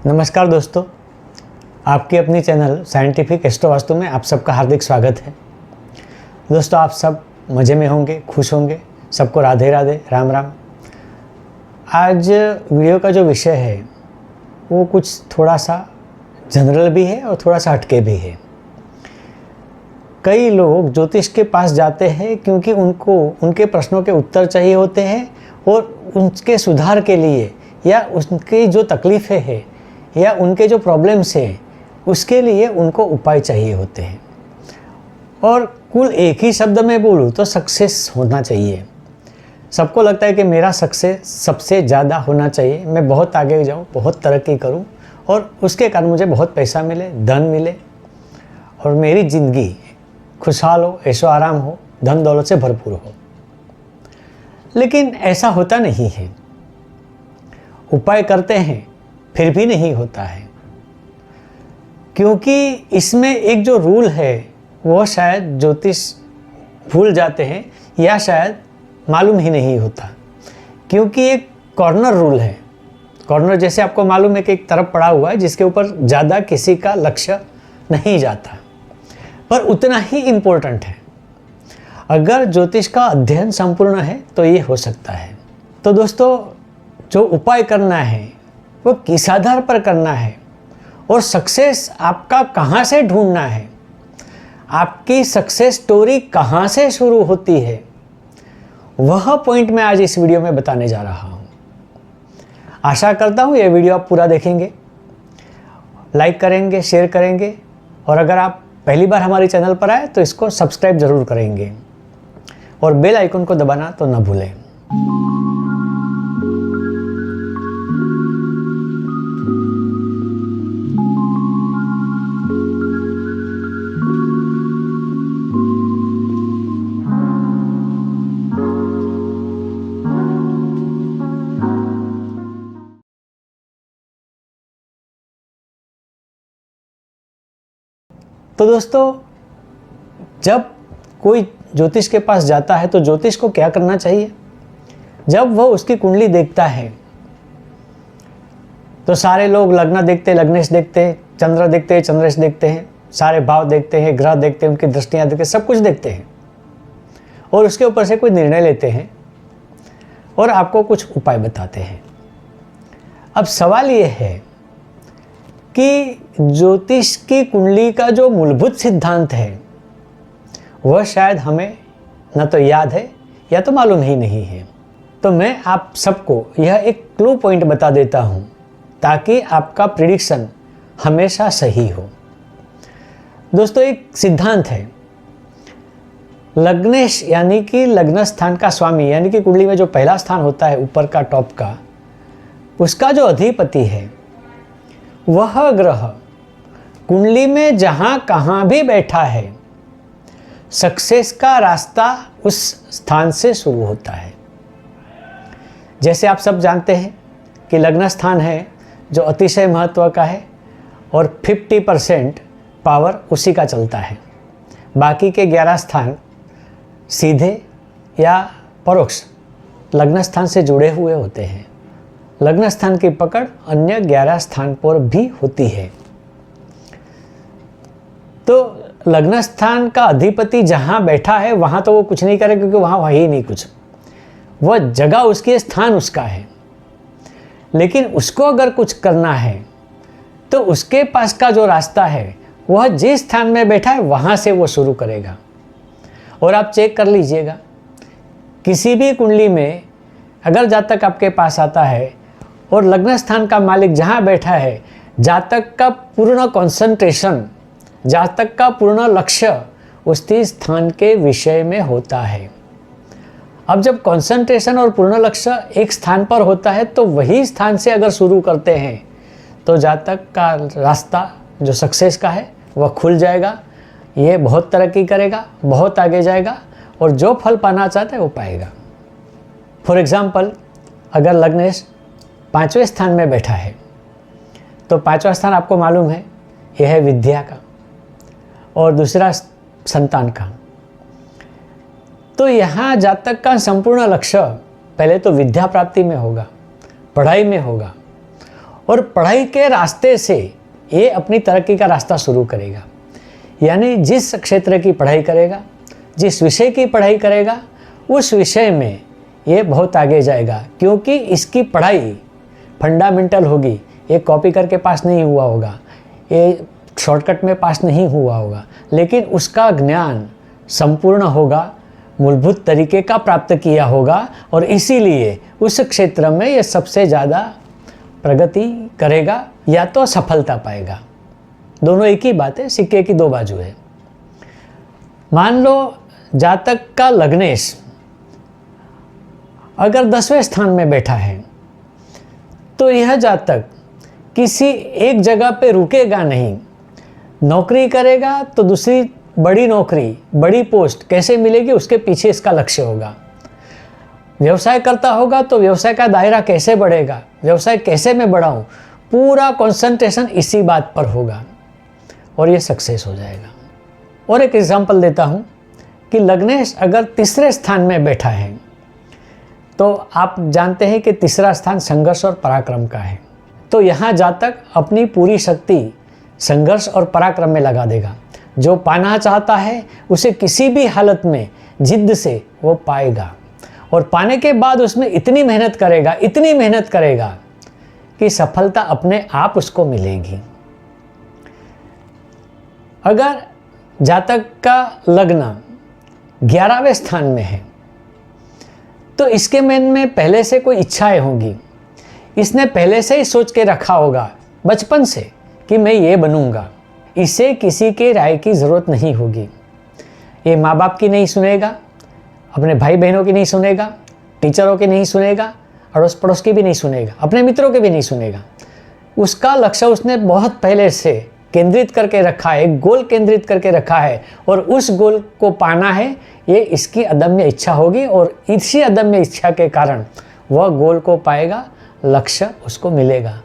नमस्कार दोस्तों, आपकी अपनी चैनल साइंटिफिक एस्ट्रो वास्तु में आप सबका हार्दिक स्वागत है। दोस्तों, आप सब मज़े में होंगे, खुश होंगे। सबको राधे राधे, राम राम। आज वीडियो का जो विषय है वो कुछ थोड़ा सा जनरल भी है और थोड़ा सा हटके भी है। कई लोग ज्योतिष के पास जाते हैं क्योंकि उनको उनके प्रश्नों के उत्तर चाहिए होते हैं और उनके सुधार के लिए या उनकी जो तकलीफ़ें हैं या उनके जो प्रॉब्लम्स हैं उसके लिए उनको उपाय चाहिए होते हैं। और कुल एक ही शब्द में बोलूँ तो सक्सेस होना चाहिए। सबको लगता है कि मेरा सक्सेस सबसे ज़्यादा होना चाहिए, मैं बहुत आगे जाऊँ, बहुत तरक्की करूँ और उसके कारण मुझे बहुत पैसा मिले, धन मिले और मेरी ज़िंदगी खुशहाल हो, ऐशो आराम हो, धन दौलत से भरपूर हो। लेकिन ऐसा होता नहीं है। उपाय करते हैं फिर भी नहीं होता है, क्योंकि इसमें एक जो रूल है वो शायद ज्योतिष भूल जाते हैं या शायद मालूम ही नहीं होता। क्योंकि एक कॉर्नर रूल है। कॉर्नर जैसे आपको मालूम है कि एक तरफ पड़ा हुआ है जिसके ऊपर ज़्यादा किसी का लक्ष्य नहीं जाता, पर उतना ही इम्पोर्टेंट है। अगर ज्योतिष का अध्ययन संपूर्ण है तो ये हो सकता है। तो दोस्तों, जो उपाय करना है वो किस आधार पर करना है और सक्सेस आपका कहाँ से ढूंढना है, आपकी सक्सेस स्टोरी कहाँ से शुरू होती है, वह पॉइंट मैं आज इस वीडियो में बताने जा रहा हूँ। आशा करता हूँ ये वीडियो आप पूरा देखेंगे, लाइक करेंगे, शेयर करेंगे और अगर आप पहली बार हमारे चैनल पर आए तो इसको सब्सक्राइब ज़रूर करेंगे और बेल आइकन को दबाना तो न भूलें। तो दोस्तों, जब कोई ज्योतिष के पास जाता है तो ज्योतिष को क्या करना चाहिए? जब वह उसकी कुंडली देखता है तो सारे लोग लग्न देखते, लग्नेश देखते, चंद्र देखते, चंद्रेश देखते हैं, सारे भाव देखते हैं, ग्रह देखते हैं, उनकी दृष्टियां देखते हैं, सब कुछ देखते हैं और उसके ऊपर से कोई निर्णय लेते हैं और आपको कुछ उपाय बताते हैं। अब सवाल ये है कि ज्योतिष की कुंडली का जो मूलभूत सिद्धांत है वह शायद हमें न तो याद है या तो मालूम ही नहीं है। तो मैं आप सबको यह एक क्लू पॉइंट बता देता हूँ ताकि आपका प्रिडिक्शन हमेशा सही हो। दोस्तों, एक सिद्धांत है, लग्नेश यानी कि लग्न स्थान का स्वामी, यानी कि कुंडली में जो पहला स्थान होता है ऊपर का, टॉप का, उसका जो अधिपति है वह ग्रह कुंडली में जहां कहां भी बैठा है सक्सेस का रास्ता उस स्थान से शुरू होता है। जैसे आप सब जानते हैं कि लग्न स्थान है जो अतिशय महत्व का है और 50% पावर उसी का चलता है। बाकी के 11 स्थान सीधे या परोक्ष लग्न स्थान से जुड़े हुए होते हैं। लग्न स्थान की पकड़ अन्य 11 स्थान पर भी होती है। तो लग्न स्थान का अधिपति जहां बैठा है वहां तो वो कुछ नहीं करे, क्योंकि वहां ही नहीं कुछ, वह जगह उसकी, स्थान उसका है। लेकिन उसको अगर कुछ करना है तो उसके पास का जो रास्ता है वह जिस स्थान में बैठा है वहां से वो शुरू करेगा। और आप चेक कर लीजिएगा, किसी भी कुंडली में अगर जातक आपके पास आता है और लग्न स्थान का मालिक जहाँ बैठा है, जातक का पूर्ण कंसंट्रेशन, जातक का पूर्ण लक्ष्य उसी स्थान के विषय में होता है। अब जब कंसंट्रेशन और पूर्ण लक्ष्य एक स्थान पर होता है तो वही स्थान से अगर शुरू करते हैं तो जातक का रास्ता जो सक्सेस का है वह खुल जाएगा। ये बहुत तरक्की करेगा, बहुत आगे जाएगा और जो फल पाना चाहता है वो पाएगा। फॉर एग्जाम्पल, अगर लग्नेश 5वें स्थान में बैठा है तो 5वां स्थान आपको मालूम है यह है विद्या का और दूसरा संतान का। तो यहाँ जातक का संपूर्ण लक्ष्य पहले तो विद्या प्राप्ति में होगा, पढ़ाई में होगा और पढ़ाई के रास्ते से ये अपनी तरक्की का रास्ता शुरू करेगा। यानी जिस क्षेत्र की पढ़ाई करेगा, जिस विषय की पढ़ाई करेगा, उस विषय में ये बहुत आगे जाएगा, क्योंकि इसकी पढ़ाई फंडामेंटल होगी। ये कॉपी करके पास नहीं हुआ होगा, ये शॉर्टकट में पास नहीं हुआ होगा, लेकिन उसका ज्ञान संपूर्ण होगा, मूलभूत तरीके का प्राप्त किया होगा, और इसीलिए उस क्षेत्र में ये सबसे ज़्यादा प्रगति करेगा या तो सफलता पाएगा। दोनों एक ही बात है, सिक्के की दो बाजू है। मान लो जातक का लग्नेश अगर 10वें स्थान में बैठा है, तो यह जातक किसी एक जगह पे रुकेगा नहीं। नौकरी करेगा तो दूसरी बड़ी नौकरी, बड़ी पोस्ट कैसे मिलेगी, उसके पीछे इसका लक्ष्य होगा। व्यवसाय करता होगा तो व्यवसाय का दायरा कैसे बढ़ेगा, व्यवसाय कैसे मैं बढ़ाऊं, पूरा कंसंट्रेशन इसी बात पर होगा और ये सक्सेस हो जाएगा। और एक एग्जांपल देता हूं कि लग्नेश अगर तीसरे स्थान में बैठा है, तो आप जानते हैं कि तीसरा स्थान संघर्ष और पराक्रम का है। तो यहाँ जातक अपनी पूरी शक्ति संघर्ष और पराक्रम में लगा देगा। जो पाना चाहता है उसे किसी भी हालत में जिद्द से वो पाएगा, और पाने के बाद उसमें इतनी मेहनत करेगा कि सफलता अपने आप उसको मिलेगी। अगर जातक का लग्न 11वें स्थान में है, तो इसके मन में पहले से कोई इच्छाएं होंगी। इसने पहले से ही सोच के रखा होगा बचपन से कि मैं ये बनूंगा। इसे किसी के राय की ज़रूरत नहीं होगी। ये माँ बाप की नहीं सुनेगा, अपने भाई बहनों की नहीं सुनेगा, टीचरों की नहीं सुनेगा, अड़ोस पड़ोस की भी नहीं सुनेगा, अपने मित्रों के भी नहीं सुनेगा। उसका लक्ष्य उसने बहुत पहले से केंद्रित करके रखा है, एक गोल केंद्रित करके रखा है, और उस गोल को पाना है, ये इसकी अदम्य इच्छा होगी, और इसी अदम्य इच्छा के कारण वह गोल को पाएगा, लक्ष्य उसको मिलेगा।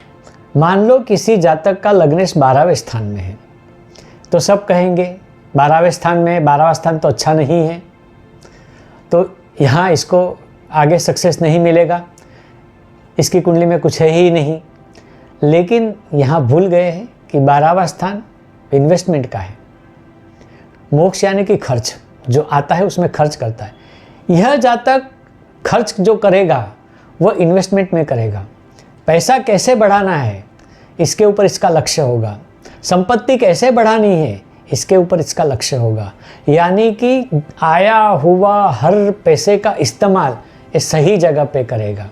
मान लो किसी जातक का लग्नेश 12वें स्थान में है, तो सब कहेंगे 12वें स्थान में, 12वां स्थान तो अच्छा नहीं है, तो यहाँ इसको आगे सक्सेस नहीं मिलेगा, इसकी कुंडली में कुछ है ही नहीं। लेकिन यहाँ भूल गए हैं कि 12वां स्थान इन्वेस्टमेंट का है। मोक्ष यानी कि खर्च, जो आता है उसमें खर्च करता है। यह जातक खर्च जो करेगा वह इन्वेस्टमेंट में करेगा। पैसा कैसे बढ़ाना है, इसके ऊपर इसका लक्ष्य होगा। संपत्ति कैसे बढ़ानी है, इसके ऊपर इसका लक्ष्य होगा। यानी कि आया हुआ हर पैसे का इस्तेमाल ये सही जगह पे करेगा।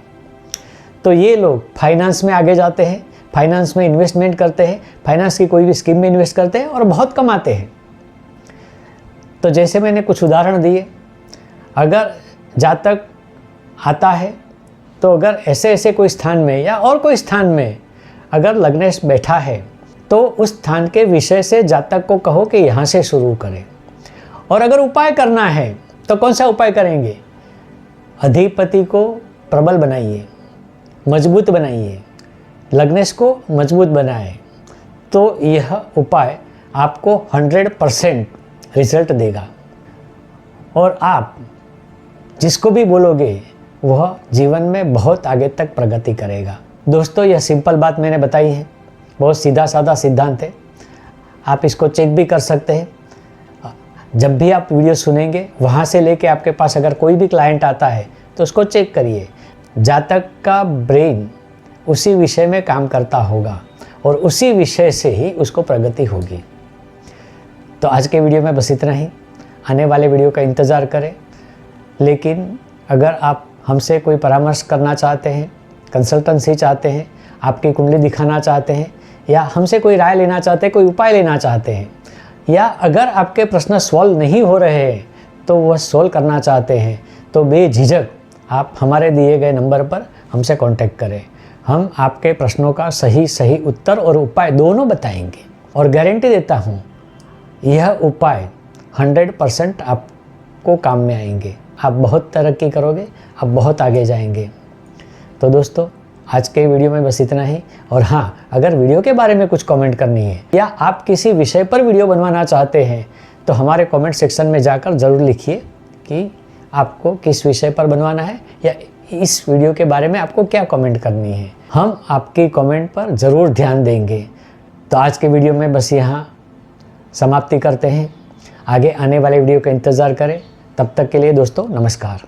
तो ये लोग फाइनेंस में आगे जाते हैं, फाइनेंस में इन्वेस्टमेंट करते हैं, फाइनेंस की कोई भी स्कीम में इन्वेस्ट करते हैं और बहुत कमाते हैं। तो जैसे मैंने कुछ उदाहरण दिए, अगर जातक आता है तो अगर ऐसे ऐसे कोई स्थान में या और कोई स्थान में अगर लग्नेश बैठा है, तो उस स्थान के विषय से जातक को कहो कि यहाँ से शुरू करें। और अगर उपाय करना है तो कौन सा उपाय करेंगे? अधिपति को प्रबल बनाइए, मजबूत बनाइए, लग्नेश को मजबूत बनाए, तो यह उपाय आपको 100% रिजल्ट देगा। और आप जिसको भी बोलोगे वह जीवन में बहुत आगे तक प्रगति करेगा। दोस्तों, यह सिंपल बात मैंने बताई है, बहुत सीधा साधा सिद्धांत है। आप इसको चेक भी कर सकते हैं। जब भी आप वीडियो सुनेंगे, वहाँ से लेके आपके पास अगर कोई भी क्लाइंट आता है तो उसको चेक करिए। जातक का ब्रेन उसी विषय में काम करता होगा और उसी विषय से ही उसको प्रगति होगी। तो आज के वीडियो में बस इतना ही। आने वाले वीडियो का इंतज़ार करें। लेकिन अगर आप हमसे कोई परामर्श करना चाहते हैं, कंसल्टेंसी चाहते हैं, आपकी कुंडली दिखाना चाहते हैं, या हमसे कोई राय लेना चाहते हैं, कोई उपाय लेना चाहते हैं, या अगर आपके प्रश्न सॉल्व नहीं हो रहे हैं तो वह सॉल्व करना चाहते हैं, तो बेझिझक आप हमारे दिए गए नंबर पर हमसे कांटेक्ट करें। हम आपके प्रश्नों का सही उत्तर और उपाय दोनों बताएंगे, और गारंटी देता हूँ यह उपाय 100% आपको काम में आएंगे। आप बहुत तरक्की करोगे, आप बहुत आगे जाएंगे। तो दोस्तों, आज के वीडियो में बस इतना ही। और हाँ, अगर वीडियो के बारे में कुछ कमेंट करनी है या आप किसी विषय पर वीडियो बनवाना चाहते हैं, तो हमारे कमेंट सेक्शन में जाकर ज़रूर लिखिए कि आपको किस विषय पर बनवाना है या इस वीडियो के बारे में आपको क्या कमेंट करनी है। हम आपके कमेंट पर ज़रूर ध्यान देंगे। तो आज के वीडियो में बस यहाँ समाप्ति करते हैं। आगे आने वाले वीडियो का इंतज़ार करें। तब तक के लिए दोस्तों नमस्कार।